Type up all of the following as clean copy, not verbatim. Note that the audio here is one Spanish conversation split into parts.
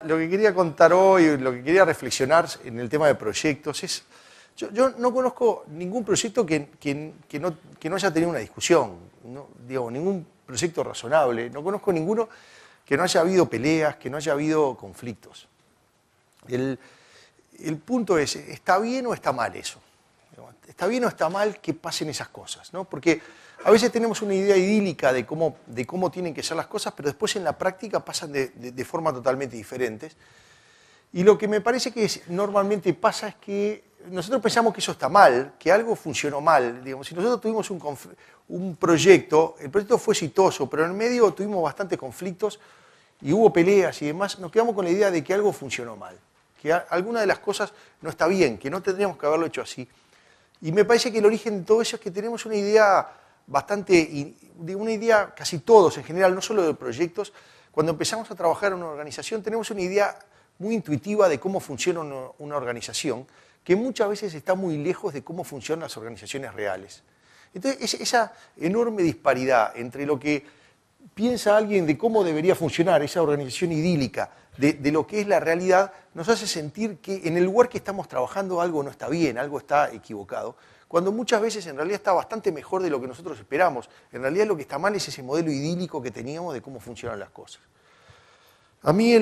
Lo que quería contar hoy, lo que quería reflexionar en el tema de proyectos es, yo no conozco ningún proyecto que no haya tenido una discusión, no, digo, ningún proyecto razonable, no conozco ninguno que no haya habido peleas, que no haya habido conflictos. El punto es, ¿está bien o está mal eso? ¿Está bien o está mal que pasen esas cosas? ¿No? Porque a veces tenemos una idea idílica de cómo tienen que ser las cosas, pero después en la práctica pasan de forma totalmente diferentes. Y lo que me parece que normalmente pasa es que nosotros pensamos que eso está mal, que algo funcionó mal. Digamos, si nosotros tuvimos un proyecto, el proyecto fue exitoso, pero en el medio tuvimos bastantes conflictos y hubo peleas y demás, nos quedamos con la idea de que algo funcionó mal, que alguna de las cosas no está bien, que no tendríamos que haberlo hecho así. Y me parece que el origen de todo eso es que tenemos una idea una idea casi todos en general, no solo de proyectos. Cuando empezamos a trabajar en una organización tenemos una idea muy intuitiva de cómo funciona una organización, que muchas veces está muy lejos de cómo funcionan las organizaciones reales. Entonces, esa enorme disparidad entre lo que piensa alguien de cómo debería funcionar esa organización idílica, de lo que es la realidad, nos hace sentir que en el lugar que estamos trabajando algo no está bien, algo está equivocado, cuando muchas veces en realidad está bastante mejor de lo que nosotros esperamos. En realidad lo que está mal es ese modelo idílico que teníamos de cómo funcionan las cosas. A mí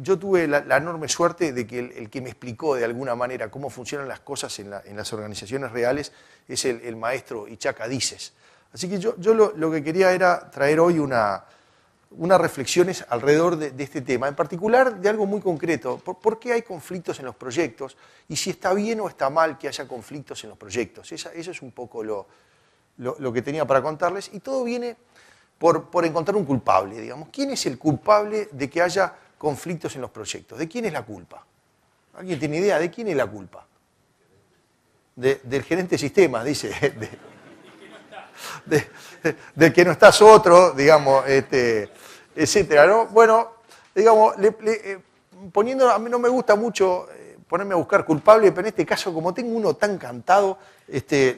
yo tuve la enorme suerte de que el que me explicó de alguna manera cómo funcionan las cosas en las organizaciones reales es el maestro Itzhak Adizes. Así que yo lo que quería era traer hoy unas reflexiones alrededor de este tema, en particular de algo muy concreto. ¿Por qué hay conflictos en los proyectos? Y si está bien o está mal que haya conflictos en los proyectos. Eso es un poco lo que tenía para contarles. Y todo viene por encontrar un culpable, digamos. ¿Quién es el culpable de que haya conflictos en los proyectos? ¿De quién es la culpa? ¿Alguien tiene idea de quién es la culpa? Del gerente de sistemas, dice. Del que no estás otro, digamos, etcétera, ¿no? Bueno, digamos, a mí no me gusta mucho ponerme a buscar culpable, pero en este caso, como tengo uno tan cantado,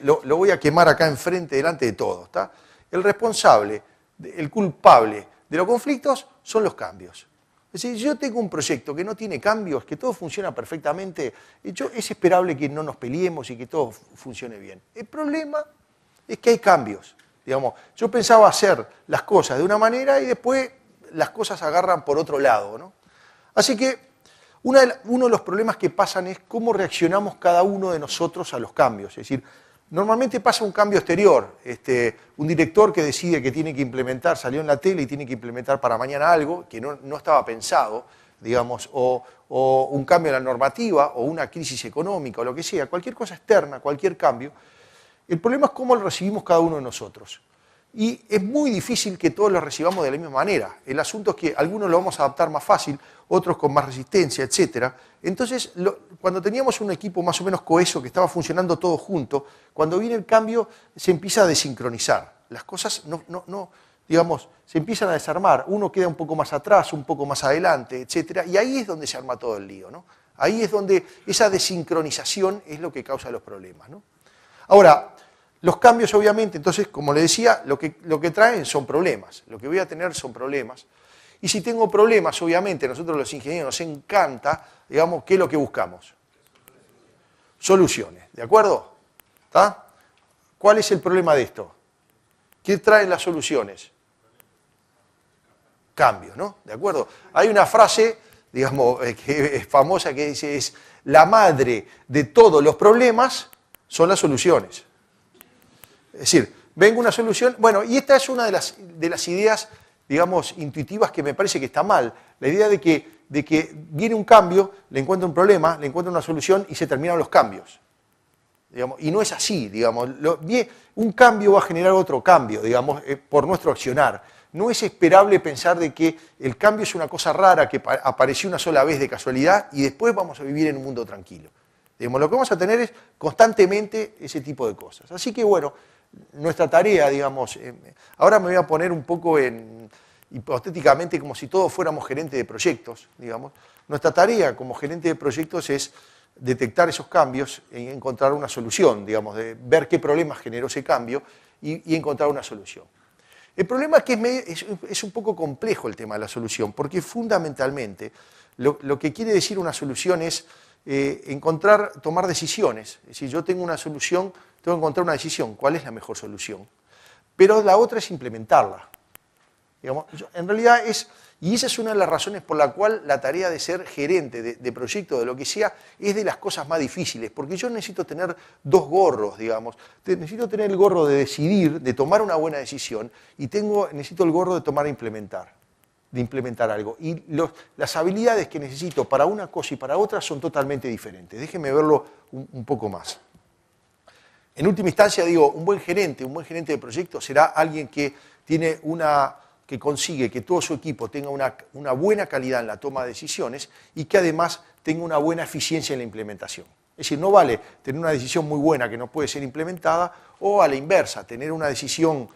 lo voy a quemar acá enfrente, delante de todos, ¿está? El responsable, el culpable de los conflictos son los cambios. Es decir, si yo tengo un proyecto que no tiene cambios, que todo funciona perfectamente, es esperable que no nos peleemos y que todo funcione bien. El problema es que hay cambios. Digamos, yo pensaba hacer las cosas de una manera y después las cosas agarran por otro lado, ¿no? Así que uno de los problemas que pasan es cómo reaccionamos cada uno de nosotros a los cambios. Es decir, normalmente pasa un cambio exterior. Un director que decide que tiene que implementar, salió en la tele y tiene que implementar para mañana algo que no estaba pensado, digamos, o un cambio en la normativa, o una crisis económica, o lo que sea, cualquier cosa externa, cualquier cambio. El problema es cómo lo recibimos cada uno de nosotros. Y es muy difícil que todos lo recibamos de la misma manera. El asunto es que algunos lo vamos a adaptar más fácil, otros con más resistencia, etc. Entonces, cuando teníamos un equipo más o menos coheso, que estaba funcionando todo junto, cuando viene el cambio se empieza a desincronizar. Las cosas digamos, se empiezan a desarmar. Uno queda un poco más atrás, un poco más adelante, etc. Y ahí es donde se arma todo el lío, ¿no? Ahí es donde esa desincronización es lo que causa los problemas, ¿no? Ahora, los cambios obviamente, entonces, como le decía, lo que traen son problemas. Lo que voy a tener son problemas. Y si tengo problemas, obviamente, nosotros los ingenieros nos encanta, digamos, ¿qué es lo que buscamos? Soluciones, ¿de acuerdo? ¿Está? ¿Cuál es el problema de esto? ¿Qué traen las soluciones? Cambio, ¿no? ¿De acuerdo? Hay una frase, digamos, que es famosa que dice, es la madre de todos los problemas son las soluciones. Es decir, venga una solución. Bueno, y esta es una de las ideas, digamos, intuitivas que me parece que está mal. La idea de que viene un cambio, le encuentra un problema, le encuentra una solución y se terminan los cambios. Digamos, y no es así, digamos. Un cambio va a generar otro cambio, digamos, por nuestro accionar. No es esperable pensar de que el cambio es una cosa rara que apareció una sola vez de casualidad y después vamos a vivir en un mundo tranquilo. Digamos, lo que vamos a tener es constantemente ese tipo de cosas. Así que, bueno, nuestra tarea, digamos, ahora me voy a poner un poco hipotéticamente como si todos fuéramos gerentes de proyectos, digamos. Nuestra tarea como gerente de proyectos es detectar esos cambios y encontrar una solución, digamos, de ver qué problemas generó ese cambio y encontrar una solución. El problema es que es un poco complejo el tema de la solución, porque fundamentalmente lo que quiere decir una solución es tomar decisiones. Es decir, yo tengo una solución, tengo que encontrar una decisión, ¿cuál es la mejor solución? Pero la otra es implementarla. Digamos, en realidad y esa es una de las razones por la cual la tarea de ser gerente de proyecto, de lo que sea, es de las cosas más difíciles, porque yo necesito tener dos gorros, digamos. Necesito tener el gorro de decidir, de tomar una buena decisión, y necesito el gorro de implementar algo. Y las habilidades que necesito para una cosa y para otra son totalmente diferentes. Déjenme verlo un poco más. En última instancia, digo, un buen gerente de proyecto será alguien que consigue que todo su equipo tenga una buena calidad en la toma de decisiones y que además tenga una buena eficiencia en la implementación. Es decir, no vale tener una decisión muy buena que no puede ser implementada o a la inversa, tener una decisión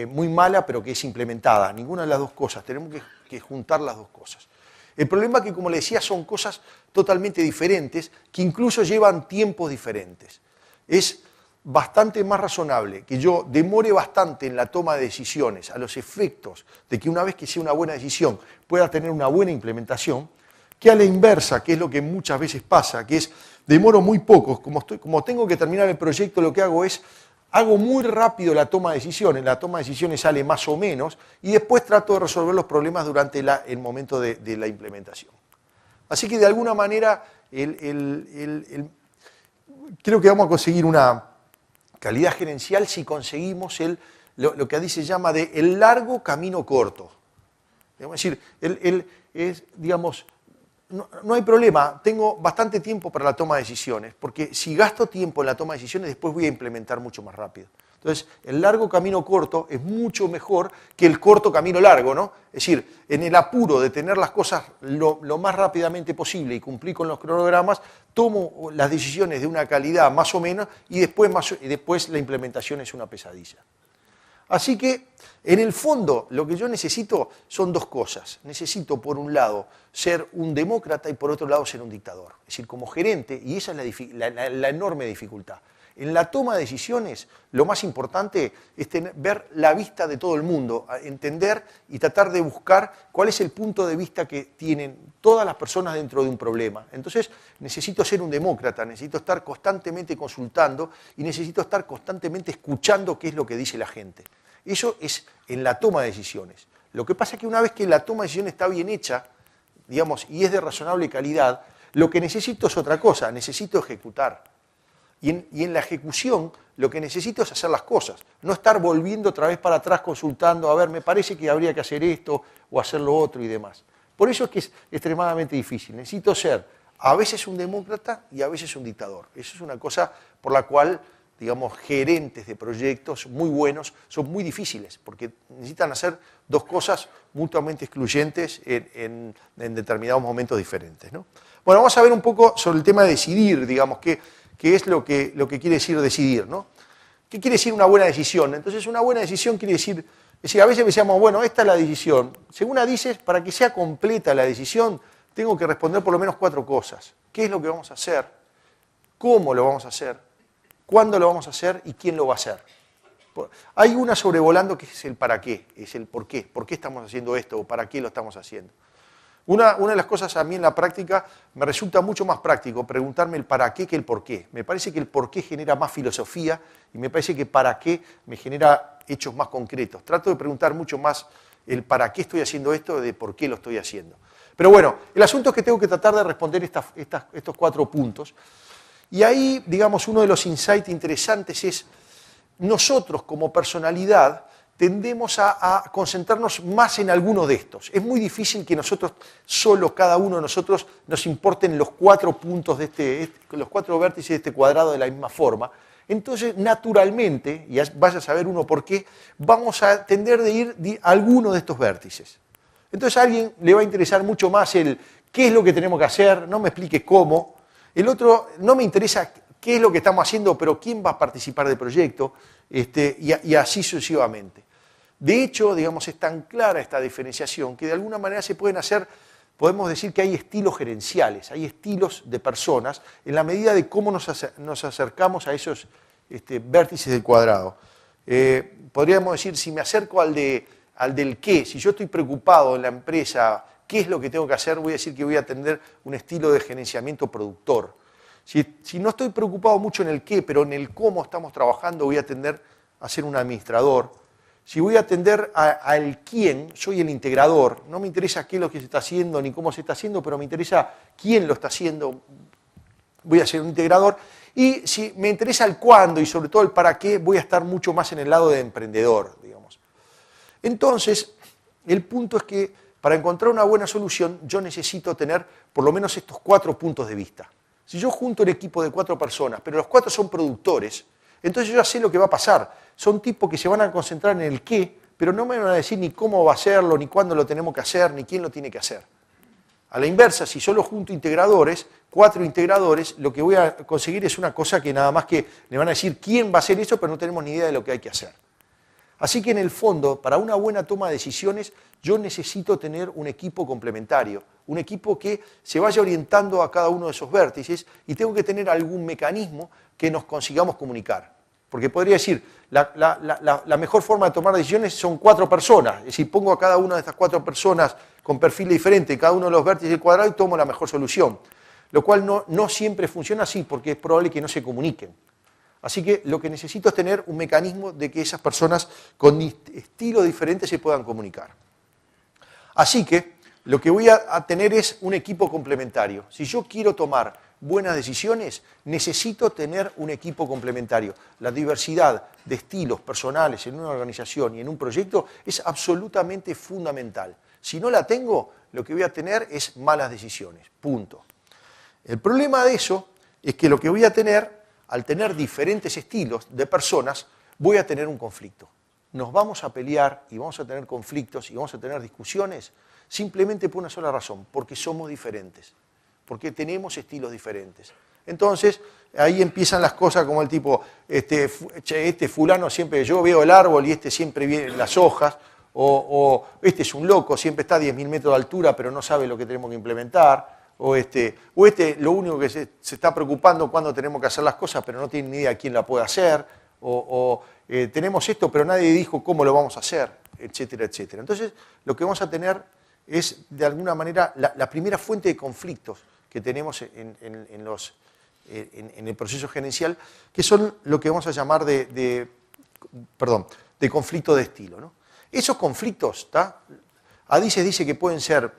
muy mala pero que es implementada. Ninguna de las dos cosas, tenemos que juntar las dos cosas. El problema es que, como le decía, son cosas totalmente diferentes que incluso llevan tiempos diferentes. Es bastante más razonable que yo demore bastante en la toma de decisiones a los efectos de que una vez que sea una buena decisión pueda tener una buena implementación, que a la inversa, que es lo que muchas veces pasa, que es demoro muy poco, como tengo que terminar el proyecto, lo que hago muy rápido la toma de decisiones sale más o menos y después trato de resolver los problemas durante el momento de la implementación. Así que de alguna manera creo que vamos a conseguir una calidad gerencial si conseguimos lo que ahí se llama el largo camino corto. Es decir, no hay problema, tengo bastante tiempo para la toma de decisiones, porque si gasto tiempo en la toma de decisiones, después voy a implementar mucho más rápido. Entonces, el largo camino corto es mucho mejor que el corto camino largo, ¿no? Es decir, en el apuro de tener las cosas lo más rápidamente posible y cumplir con los cronogramas, tomo las decisiones de una calidad más o menos y después la implementación es una pesadilla. Así que, en el fondo, lo que yo necesito son dos cosas. Necesito, por un lado, ser un demócrata y por otro lado, ser un dictador. Es decir, como gerente, y esa es la enorme dificultad. En la toma de decisiones, lo más importante es ver la vista de todo el mundo, entender y tratar de buscar cuál es el punto de vista que tienen todas las personas dentro de un problema. Entonces, necesito ser un demócrata, necesito estar constantemente consultando y necesito estar constantemente escuchando qué es lo que dice la gente. Eso es en la toma de decisiones. Lo que pasa es que una vez que la toma de decisiones está bien hecha, digamos, y es de razonable calidad, lo que necesito es otra cosa, necesito ejecutar. Y en la ejecución lo que necesito es hacer las cosas, no estar volviendo otra vez para atrás consultando, a ver, me parece que habría que hacer esto o hacer lo otro y demás. Por eso es que es extremadamente difícil. Necesito ser a veces un demócrata y a veces un dictador. Eso es una cosa por la cual, digamos, gerentes de proyectos muy buenos son muy difíciles, porque necesitan hacer dos cosas mutuamente excluyentes en determinados momentos diferentes, ¿no? Bueno, vamos a ver un poco sobre el tema de decidir, digamos, qué es lo que quiere decir decidir, ¿no? ¿Qué quiere decir una buena decisión? Entonces, una buena decisión quiere decir, a veces decíamos, bueno, esta es la decisión. Según dices, para que sea completa la decisión, tengo que responder por lo menos 4 cosas. ¿Qué es lo que vamos a hacer? ¿Cómo lo vamos a hacer? ¿Cuándo lo vamos a hacer? ¿Y quién lo va a hacer? Hay una sobrevolando que es el para qué, es el por qué. ¿Por qué estamos haciendo esto o para qué lo estamos haciendo? Una de las cosas a mí en la práctica me resulta mucho más práctico preguntarme el para qué que el por qué. Me parece que el por qué genera más filosofía y me parece que para qué me genera hechos más concretos. Trato de preguntar mucho más el para qué estoy haciendo esto de por qué lo estoy haciendo. Pero bueno, el asunto es que tengo que tratar de responder estos 4 puntos. Y ahí, digamos, uno de los insights interesantes es nosotros como personalidad tendemos a concentrarnos más en alguno de estos. Es muy difícil que nosotros, solo cada uno de nosotros, nos importen los 4 puntos los 4 vértices de este cuadrado de la misma forma. Entonces, naturalmente, y vaya a saber uno por qué, vamos a tender de ir a alguno de estos vértices. Entonces a alguien le va a interesar mucho más el qué es lo que tenemos que hacer, no me explique cómo. El otro, no me interesa qué es lo que estamos haciendo, pero quién va a participar del proyecto, y así sucesivamente. De hecho, digamos, es tan clara esta diferenciación que de alguna manera podemos decir que hay estilos gerenciales, hay estilos de personas en la medida de cómo nos acercamos a esos vértices del cuadrado. Podríamos decir, si me acerco al del qué, si yo estoy preocupado en la empresa, qué es lo que tengo que hacer, voy a decir que voy a atender un estilo de gerenciamiento productor. Si no estoy preocupado mucho en el qué, pero en el cómo estamos trabajando, voy a tender a ser un administrador. Si voy a atender al quién, soy el integrador. No me interesa qué es lo que se está haciendo ni cómo se está haciendo, pero me interesa quién lo está haciendo. Voy a ser un integrador. Y si me interesa el cuándo y sobre todo el para qué, voy a estar mucho más en el lado de emprendedor, digamos. Entonces, el punto es que para encontrar una buena solución, yo necesito tener por lo menos estos 4 puntos de vista. Si yo junto un equipo de 4 personas, pero los 4 son productores, entonces yo ya sé lo que va a pasar. Son tipos que se van a concentrar en el qué, pero no me van a decir ni cómo va a hacerlo, ni cuándo lo tenemos que hacer, ni quién lo tiene que hacer. A la inversa, si solo junto integradores, 4 integradores, lo que voy a conseguir es una cosa que nada más que le van a decir quién va a hacer eso, pero no tenemos ni idea de lo que hay que hacer. Así que en el fondo, para una buena toma de decisiones, yo necesito tener un equipo complementario, un equipo que se vaya orientando a cada uno de esos vértices y tengo que tener algún mecanismo que nos consigamos comunicar. Porque podría decir, la mejor forma de tomar decisiones son 4 personas. Es decir, pongo a cada una de estas 4 personas con perfil diferente en cada uno de los vértices del cuadrado y tomo la mejor solución. Lo cual no siempre funciona así porque es probable que no se comuniquen. Así que lo que necesito es tener un mecanismo de que esas personas con estilos diferentes se puedan comunicar. Así que lo que voy a tener es un equipo complementario. Si yo quiero tomar buenas decisiones, necesito tener un equipo complementario. La diversidad de estilos personales en una organización y en un proyecto es absolutamente fundamental. Si no la tengo, lo que voy a tener es malas decisiones. Punto. El problema de eso es que lo que voy a tener, al tener diferentes estilos de personas, voy a tener un conflicto. Nos vamos a pelear y vamos a tener conflictos y vamos a tener discusiones simplemente por una sola razón, porque somos diferentes, porque tenemos estilos diferentes. Entonces, ahí empiezan las cosas como el tipo, este fulano siempre, yo veo el árbol y este siempre ve las hojas, o este es un loco, siempre está a 10.000 metros de altura, pero no sabe lo que tenemos que implementar, o este lo único que se está preocupando cuando tenemos que hacer las cosas, pero no tiene ni idea quién la puede hacer, tenemos esto, pero nadie dijo cómo lo vamos a hacer, etcétera, etcétera. Entonces, lo que vamos a tener es, de alguna manera, la primera fuente de conflictos que tenemos en el proceso gerencial, que son lo que vamos a llamar de conflicto de estilo, ¿no? Esos conflictos, Adices dice que pueden ser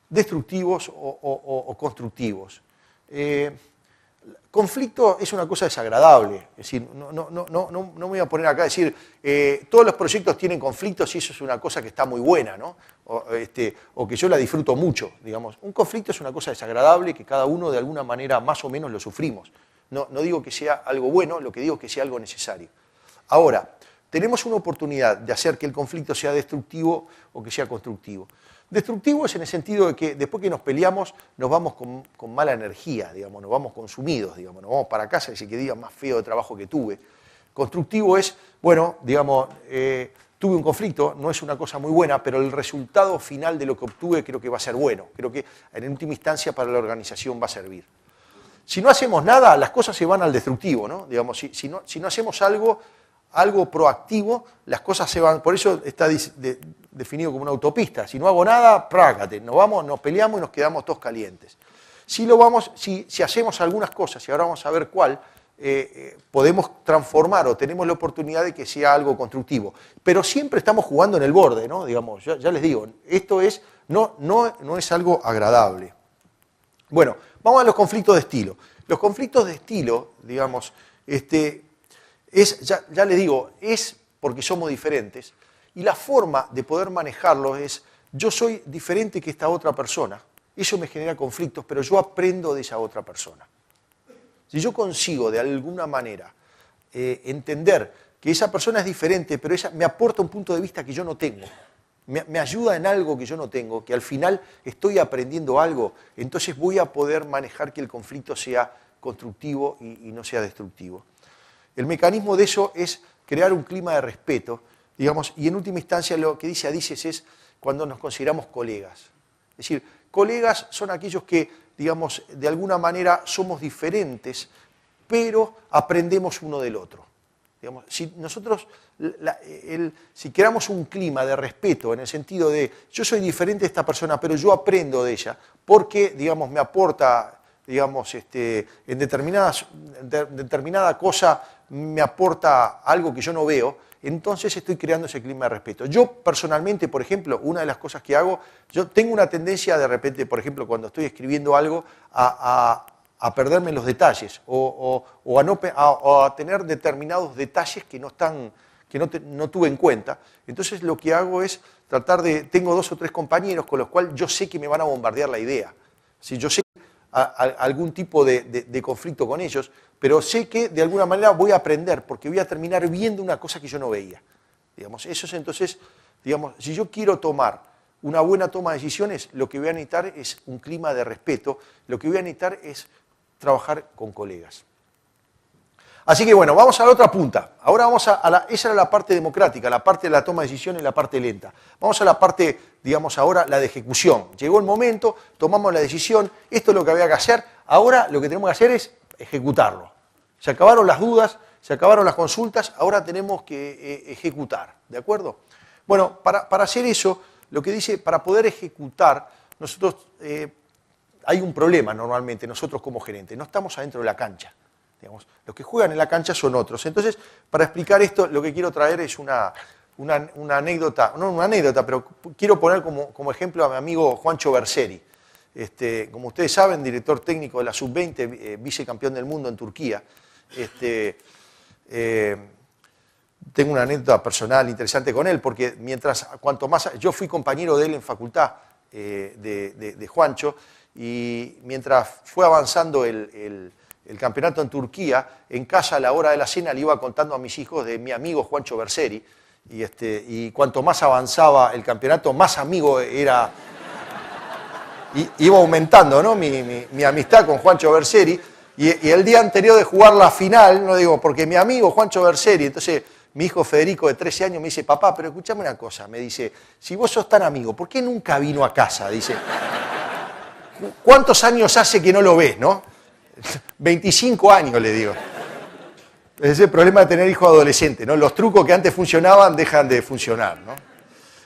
destructivos o constructivos. Conflicto es una cosa desagradable, es decir, no me voy a poner acá a decir todos los proyectos tienen conflictos y eso es una cosa que está muy buena, ¿no? O que yo la disfruto mucho, digamos. Un conflicto es una cosa desagradable que cada uno de alguna manera más o menos lo sufrimos. No digo que sea algo bueno, lo que digo es que sea algo necesario. Ahora, tenemos una oportunidad de hacer que el conflicto sea destructivo o que sea constructivo. Destructivo es en el sentido de que después que nos peleamos nos vamos con mala energía, digamos, nos vamos consumidos, digamos, nos vamos para casa y se queda más feo de trabajo que tuve. Constructivo es, bueno, digamos, tuve un conflicto, no es una cosa muy buena, pero el resultado final de lo que obtuve creo que va a ser bueno, creo que en última instancia para la organización va a servir. Si no hacemos nada, las cosas se van al destructivo, ¿no? Digamos, si no hacemos algo proactivo, las cosas se van, por eso está definido como una autopista. Si no hago nada, prágate, nos peleamos y nos quedamos todos calientes. Si hacemos algunas cosas, y ahora vamos a ver cuál, podemos transformar o tenemos la oportunidad de que sea algo constructivo. Pero siempre estamos jugando en el borde, ¿no? Digamos, ya les digo, esto no es algo agradable. Bueno, vamos a los conflictos de estilo. Los conflictos de estilo, digamos, ya les digo, es porque somos diferentes y la forma de poder manejarlos es, yo soy diferente que esta otra persona, eso me genera conflictos, pero yo aprendo de esa otra persona. Si yo consigo de alguna manera entender que esa persona es diferente, pero ella me aporta un punto de vista que yo no tengo, me ayuda en algo que yo no tengo, que al final estoy aprendiendo algo, entonces voy a poder manejar que el conflicto sea constructivo y no sea destructivo. El mecanismo de eso es crear un clima de respeto, digamos, y en última instancia lo que dice Adices es cuando nos consideramos colegas. Es decir, colegas son aquellos que, digamos, de alguna manera somos diferentes, pero aprendemos uno del otro. Es Digamos, si nosotros, si creamos un clima de respeto en el sentido de yo soy diferente de esta persona, pero yo aprendo de ella, porque, digamos, me aporta, digamos, en determinada cosa me aporta algo que yo no veo, entonces estoy creando ese clima de respeto. Yo personalmente, por ejemplo, una de las cosas que hago, yo tengo una tendencia de repente, por ejemplo, cuando estoy escribiendo algo, a perderme en los detalles o a tener determinados detalles que no tuve en cuenta. Entonces lo que hago es tratar tengo 2 o 3 compañeros con los cuales yo sé que me van a bombardear la idea. Si yo sé algún tipo de conflicto con ellos, pero sé que de alguna manera voy a aprender porque voy a terminar viendo una cosa que yo no veía. Digamos, eso es entonces, digamos, si yo quiero tomar una buena toma de decisiones, lo que voy a necesitar es un clima de respeto, lo que voy a necesitar es trabajar con colegas. Así que bueno, vamos a la otra punta. Ahora vamos esa era la parte democrática, la parte de la toma de decisiones, la parte lenta. Vamos a la parte, digamos ahora, la de ejecución. Llegó el momento, tomamos la decisión, esto es lo que había que hacer, ahora lo que tenemos que hacer es ejecutarlo. Se acabaron las dudas, se acabaron las consultas, ahora tenemos que ejecutar, ¿de acuerdo? Bueno, para hacer eso, lo que dice, para poder ejecutar, nosotros... hay un problema normalmente nosotros como gerentes, no estamos adentro de la cancha. Digamos, los que juegan en la cancha son otros. Entonces, para explicar esto, lo que quiero traer es una anécdota, no una anécdota, pero quiero poner como ejemplo a mi amigo Juancho Berseri. Como ustedes saben, director técnico de la Sub-20, vicecampeón del mundo en Turquía. Tengo una anécdota personal interesante con él, porque cuanto más... Yo fui compañero de él en facultad de Juancho, y mientras fue avanzando el campeonato en Turquía, en casa a la hora de la cena le iba contando a mis hijos de mi amigo Juancho Berseri, y cuanto más avanzaba el campeonato, más amigo era, iba aumentando, ¿no? mi amistad con Juancho Berseri, y el día anterior de jugar la final, no digo, porque mi amigo Juancho Berseri, entonces mi hijo Federico de 13 años me dice, papá, pero escúchame una cosa, me dice, si vos sos tan amigo, ¿por qué nunca vino a casa? Dice, ¿cuántos años hace que no lo ves, no? 25 años, le digo. Ese es el problema de tener hijos adolescentes, ¿no? Los trucos que antes funcionaban dejan de funcionar, ¿no?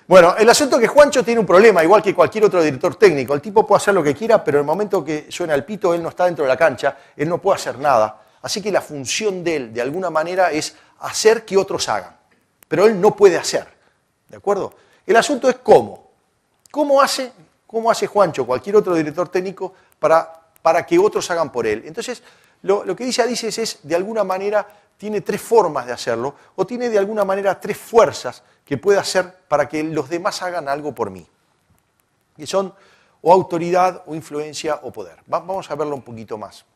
Bueno, el asunto es que Juancho tiene un problema, igual que cualquier otro director técnico. El tipo puede hacer lo que quiera, pero en el momento que suena el pito, él no está dentro de la cancha, él no puede hacer nada. Así que la función de él, de alguna manera, es hacer que otros hagan. Pero él no puede hacer, ¿de acuerdo? El asunto es cómo. ¿Cómo hace Juancho, cualquier otro director técnico, para que otros hagan por él? Entonces, lo que dice Adices es, de alguna manera, tiene 3 formas de hacerlo, o tiene de alguna manera 3 fuerzas que puede hacer para que los demás hagan algo por mí. Que son o autoridad, o influencia, o poder. Vamos a verlo un poquito más.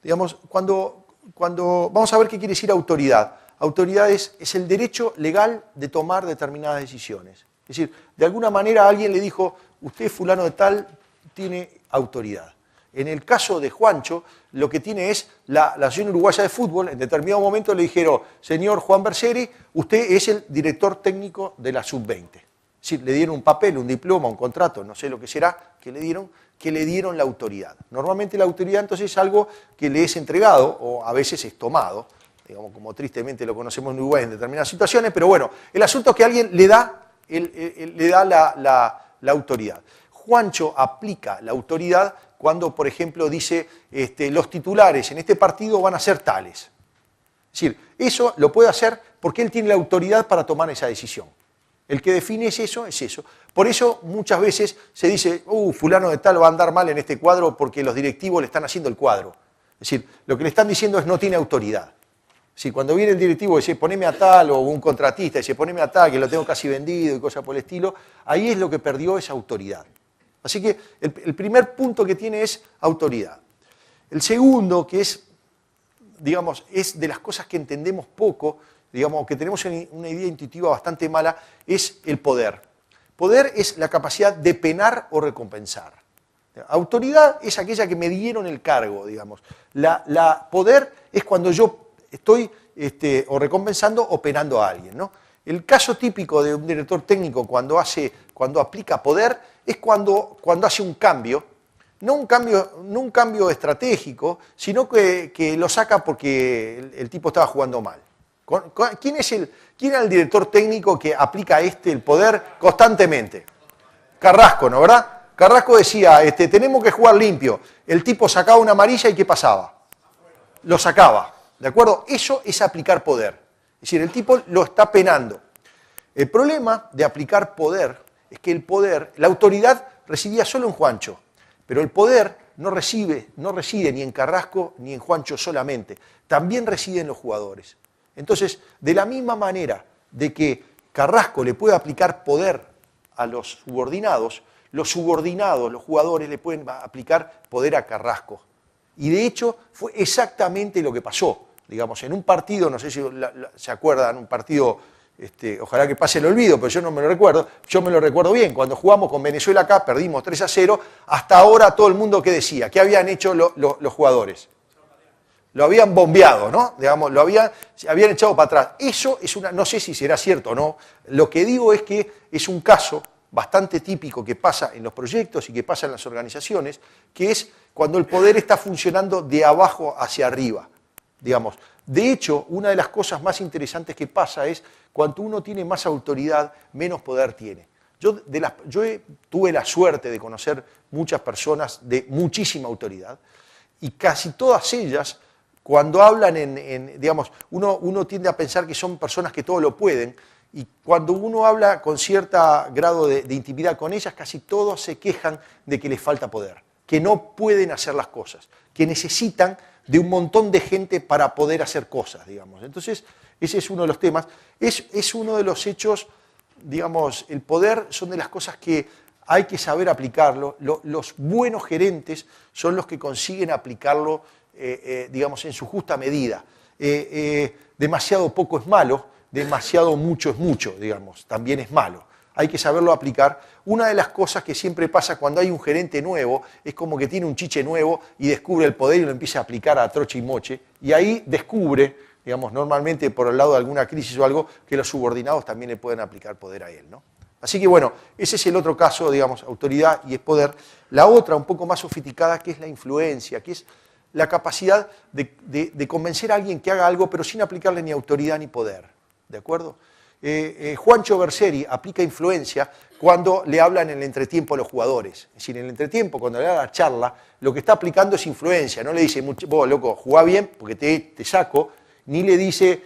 Digamos, vamos a ver qué quiere decir autoridad. Autoridad es el derecho legal de tomar determinadas decisiones. Es decir, de alguna manera alguien le dijo, usted fulano de tal tiene autoridad. En el caso de Juancho, lo que tiene es la Asociación Uruguaya de Fútbol, en determinado momento le dijeron, señor Juan Berseri, usted es el director técnico de la Sub-20. Es decir, le dieron un papel, un diploma, un contrato, no sé lo que será, que le dieron la autoridad. Normalmente la autoridad entonces es algo que le es entregado, o a veces es tomado, digamos, como tristemente lo conocemos en Uruguay en determinadas situaciones, pero bueno, el asunto es que alguien le da la autoridad. Juancho aplica la autoridad cuando, por ejemplo, dice los titulares en este partido van a ser tales. Es decir, eso lo puede hacer porque él tiene la autoridad para tomar esa decisión. El que define es eso, es eso. Por eso muchas veces se dice, fulano de tal va a andar mal en este cuadro porque los directivos le están haciendo el cuadro. Es decir, lo que le están diciendo es no tiene autoridad. Si cuando viene el directivo y dice poneme a tal, o un contratista dice poneme a tal, que lo tengo casi vendido y cosas por el estilo, ahí es lo que perdió esa autoridad. Así que el primer punto que tiene es autoridad. El segundo, que es, digamos, es de las cosas que entendemos poco, digamos, que tenemos una idea intuitiva bastante mala, es el poder. Poder es la capacidad de penar o recompensar. Autoridad es aquella que me dieron el cargo, digamos. Poder es cuando yo estoy o recompensando o penando a alguien, ¿no? El caso típico de un director técnico cuando aplica poder es cuando hace un cambio, no un cambio estratégico, sino que lo saca porque el tipo estaba jugando mal. ¿Quién era el director técnico que aplica el poder constantemente? Carrasco, ¿no, verdad? Carrasco decía, tenemos que jugar limpio. El tipo sacaba una amarilla y ¿qué pasaba? Lo sacaba, ¿de acuerdo? Eso es aplicar poder. Es decir, el tipo lo está penando. El problema de aplicar poder es que el poder, la autoridad residía solo en Juancho, pero el poder no reside ni en Carrasco ni en Juancho solamente, también reside en los jugadores. Entonces, de la misma manera de que Carrasco le puede aplicar poder a los subordinados, los jugadores le pueden aplicar poder a Carrasco. Y de hecho fue exactamente lo que pasó. Digamos, en un partido, no sé si se acuerdan, un partido, ojalá que pase el olvido, pero yo no me lo recuerdo, yo me lo recuerdo bien, cuando jugamos con Venezuela acá, perdimos 3-0, hasta ahora todo el mundo ¿qué decía? ¿Qué habían hecho los jugadores? Lo habían bombeado, ¿no? Digamos, se habían echado para atrás. Eso es no sé si será cierto o no, lo que digo es que es un caso bastante típico que pasa en los proyectos y que pasa en las organizaciones, que es cuando el poder está funcionando de abajo hacia arriba, digamos. De hecho, una de las cosas más interesantes que pasa es cuando uno tiene más autoridad, menos poder tiene. Yo tuve la suerte de conocer muchas personas de muchísima autoridad y casi todas ellas, cuando hablan digamos, uno tiende a pensar que son personas que todo lo pueden, y cuando uno habla con cierto grado de intimidad con ellas, casi todos se quejan de que les falta poder, que no pueden hacer las cosas, que necesitan de un montón de gente para poder hacer cosas, digamos. Entonces, ese es uno de los temas. Es uno de los hechos, digamos, el poder son de las cosas que hay que saber aplicarlo. Los buenos gerentes son los que consiguen aplicarlo, digamos, en su justa medida. Demasiado poco es malo, demasiado mucho es mucho, digamos, también es malo. Hay que saberlo aplicar. Una de las cosas que siempre pasa cuando hay un gerente nuevo es como que tiene un chiche nuevo y descubre el poder y lo empieza a aplicar a troche y moche. Y ahí descubre, digamos, normalmente por el lado de alguna crisis o algo, que los subordinados también le pueden aplicar poder a él, ¿no? Así que bueno, ese es el otro caso, digamos, autoridad y es poder. La otra, un poco más sofisticada, que es la influencia, que es la capacidad de convencer a alguien que haga algo, pero sin aplicarle ni autoridad ni poder. ¿De acuerdo? Juancho Berseri aplica influencia cuando le hablan en el entretiempo a los jugadores. Es decir, en el entretiempo, cuando le da la charla, lo que está aplicando es influencia. No le dice, vos, loco, jugá bien porque te saco, ni le dice,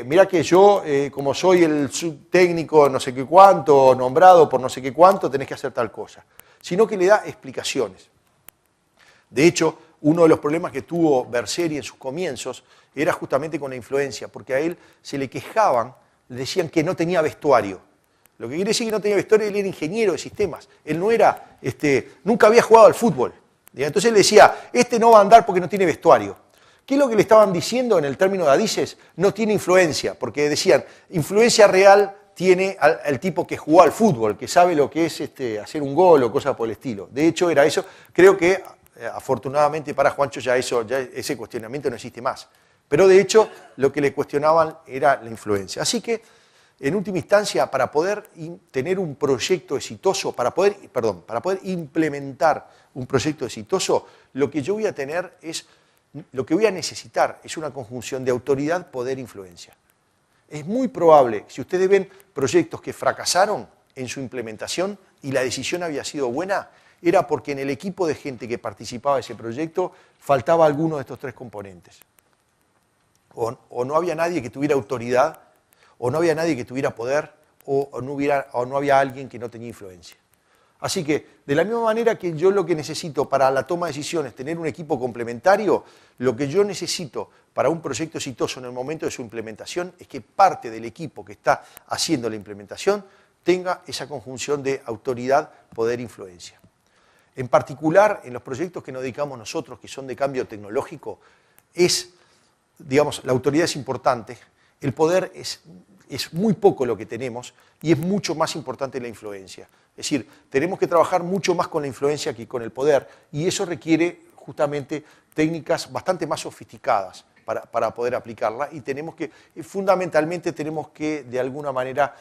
mirá que yo, como soy el subtécnico no sé qué cuánto, nombrado por no sé qué cuánto, tenés que hacer tal cosa. Sino que le da explicaciones. De hecho, uno de los problemas que tuvo Berseri en sus comienzos era justamente con la influencia, porque a él se le quejaban, le decían que no tenía vestuario. Lo que quiere decir que no tenía vestuario, él era ingeniero de sistemas. Él no era, nunca había jugado al fútbol. Entonces él decía, no va a andar porque no tiene vestuario. ¿Qué es lo que le estaban diciendo en el término de Adices? No tiene influencia, porque decían, influencia real tiene el tipo que jugó al fútbol, que sabe lo que es hacer un gol o cosas por el estilo. De hecho, era eso. Creo que afortunadamente para Juancho ya ese cuestionamiento no existe más. Pero de hecho lo que le cuestionaban era la influencia. Así que en última instancia, para poder tener un proyecto exitoso, para poder implementar un proyecto exitoso, lo que voy a necesitar es una conjunción de autoridad, poder e influencia. Es muy probable, si ustedes ven proyectos que fracasaron en su implementación y la decisión había sido buena, era porque en el equipo de gente que participaba de ese proyecto faltaba alguno de estos tres componentes. O no había nadie que tuviera autoridad, o no había nadie que tuviera poder, o no había alguien que no tenía influencia. Así que, de la misma manera que yo lo que necesito para la toma de decisiones es tener un equipo complementario, lo que yo necesito para un proyecto exitoso en el momento de su implementación es que parte del equipo que está haciendo la implementación tenga esa conjunción de autoridad, poder e influencia. En particular, en los proyectos que nos dedicamos nosotros, que son de cambio tecnológico, digamos, la autoridad es importante, el poder es muy poco lo que tenemos y es mucho más importante la influencia. Es decir, tenemos que trabajar mucho más con la influencia que con el poder y eso requiere justamente técnicas bastante más sofisticadas para poder aplicarla y fundamentalmente tenemos que de alguna manera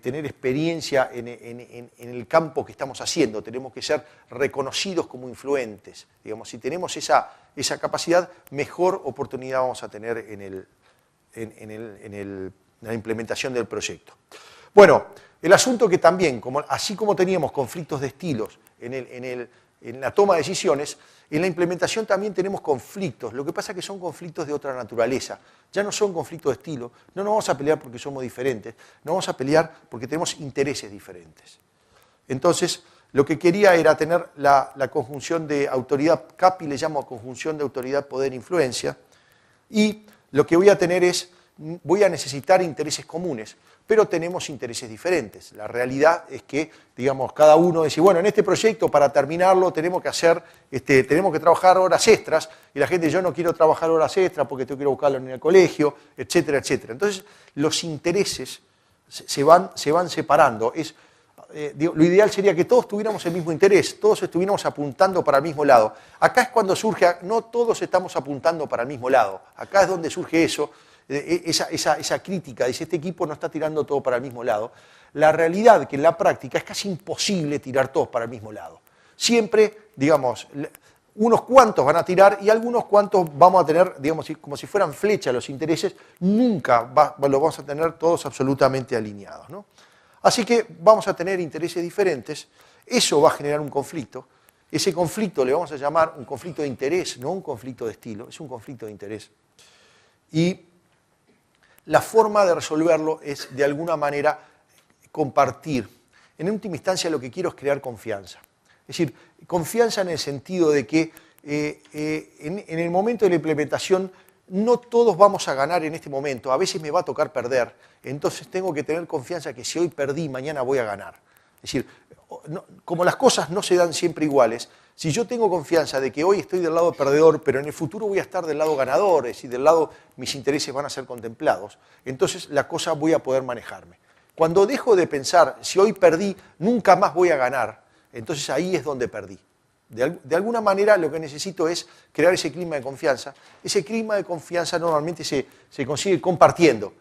tener experiencia en el campo que estamos haciendo, tenemos que ser reconocidos como influentes. Digamos, si tenemos esa capacidad, mejor oportunidad vamos a tener en en la implementación del proyecto. Bueno, el asunto que también, así como teníamos conflictos de estilos en la toma de decisiones, en la implementación también tenemos conflictos. Lo que pasa es que son conflictos de otra naturaleza. Ya no son conflictos de estilo. No nos vamos a pelear porque somos diferentes. Nos vamos a pelear porque tenemos intereses diferentes. Entonces, lo que quería era tener la conjunción de autoridad, CAPI le llamo conjunción de autoridad, poder, influencia, y lo que voy a tener es, voy a necesitar intereses comunes, pero tenemos intereses diferentes. La realidad es que, digamos, cada uno dice, bueno, en este proyecto para terminarlo tenemos que trabajar horas extras, y la gente, yo no quiero trabajar horas extras porque tengo que ir a buscarlo en el colegio, etcétera, etcétera. Entonces, los intereses se van separando. Lo ideal sería que todos tuviéramos el mismo interés, todos estuviéramos apuntando para el mismo lado. Acá es cuando surge, no todos estamos apuntando para el mismo lado, acá es donde surge eso, esa crítica, dice, este equipo no está tirando todo para el mismo lado. La realidad que en la práctica es casi imposible tirar todos para el mismo lado. Siempre, digamos, unos cuantos van a tirar y algunos cuantos vamos a tener, digamos, como si fueran flechas los intereses, nunca lo vamos a tener todos absolutamente alineados, ¿no? Así que vamos a tener intereses diferentes, eso va a generar un conflicto, ese conflicto le vamos a llamar un conflicto de interés, no un conflicto de estilo, es un conflicto de interés. Y la forma de resolverlo es, de alguna manera, compartir. En última instancia lo que quiero es crear confianza. Es decir, confianza en el sentido de que en el momento de la implementación no todos vamos a ganar en este momento, a veces me va a tocar perder, entonces tengo que tener confianza que si hoy perdí, mañana voy a ganar. Es decir, como las cosas no se dan siempre iguales, si yo tengo confianza de que hoy estoy del lado perdedor, pero en el futuro voy a estar del lado ganador, es decir, del lado mis intereses van a ser contemplados, entonces la cosa voy a poder manejarme. Cuando dejo de pensar, si hoy perdí, nunca más voy a ganar, entonces ahí es donde perdí. De alguna manera lo que necesito es crear ese clima de confianza. Ese clima de confianza normalmente se consigue compartiendo.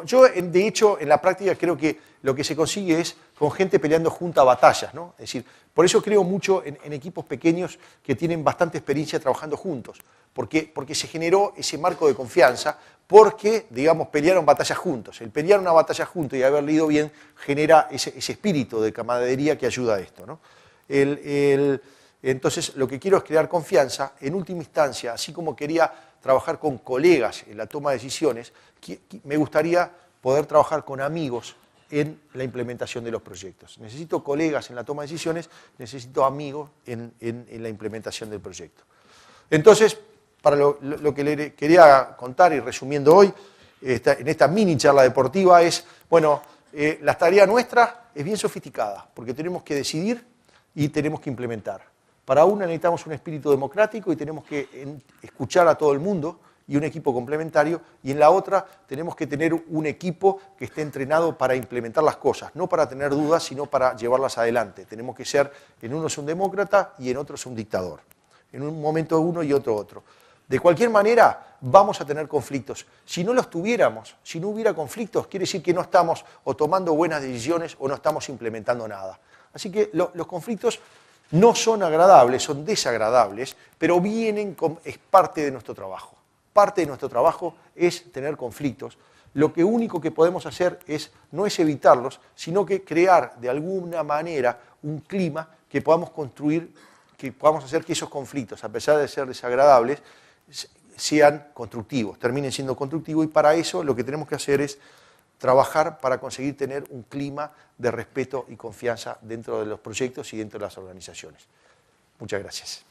Yo, de hecho, en la práctica creo que lo que se consigue es con gente peleando junto a batallas, ¿no? Es decir, por eso creo mucho en equipos pequeños que tienen bastante experiencia trabajando juntos, porque se generó ese marco de confianza, porque, digamos, pelearon batallas juntos. El pelear una batalla juntos y haberle ido bien genera ese espíritu de camaradería que ayuda a esto, ¿no? Entonces, lo que quiero es crear confianza. En última instancia, así como quería trabajar con colegas en la toma de decisiones, me gustaría poder trabajar con amigos en la implementación de los proyectos. Necesito colegas en la toma de decisiones, necesito amigos en la implementación del proyecto. Entonces, para lo que le quería contar y resumiendo hoy, en esta mini charla deportiva es, bueno, la tarea nuestra es bien sofisticada, porque tenemos que decidir y tenemos que implementar. Para una necesitamos un espíritu democrático y tenemos que escuchar a todo el mundo y un equipo complementario, y en la otra tenemos que tener un equipo que esté entrenado para implementar las cosas, no para tener dudas, sino para llevarlas adelante. Tenemos que ser, en uno es un demócrata y en otro es un dictador. En un momento uno y otro. De cualquier manera, vamos a tener conflictos. Si no los tuviéramos, si no hubiera conflictos, quiere decir que no estamos o tomando buenas decisiones o no estamos implementando nada. Así que los conflictos no son agradables, son desagradables, pero es parte de nuestro trabajo. Parte de nuestro trabajo es tener conflictos. Lo único que podemos hacer no es evitarlos, sino que crear de alguna manera un clima que podamos construir, que podamos hacer que esos conflictos, a pesar de ser desagradables, sean constructivos, terminen siendo constructivos, y para eso lo que tenemos que hacer es trabajar para conseguir tener un clima de respeto y confianza dentro de los proyectos y dentro de las organizaciones. Muchas gracias.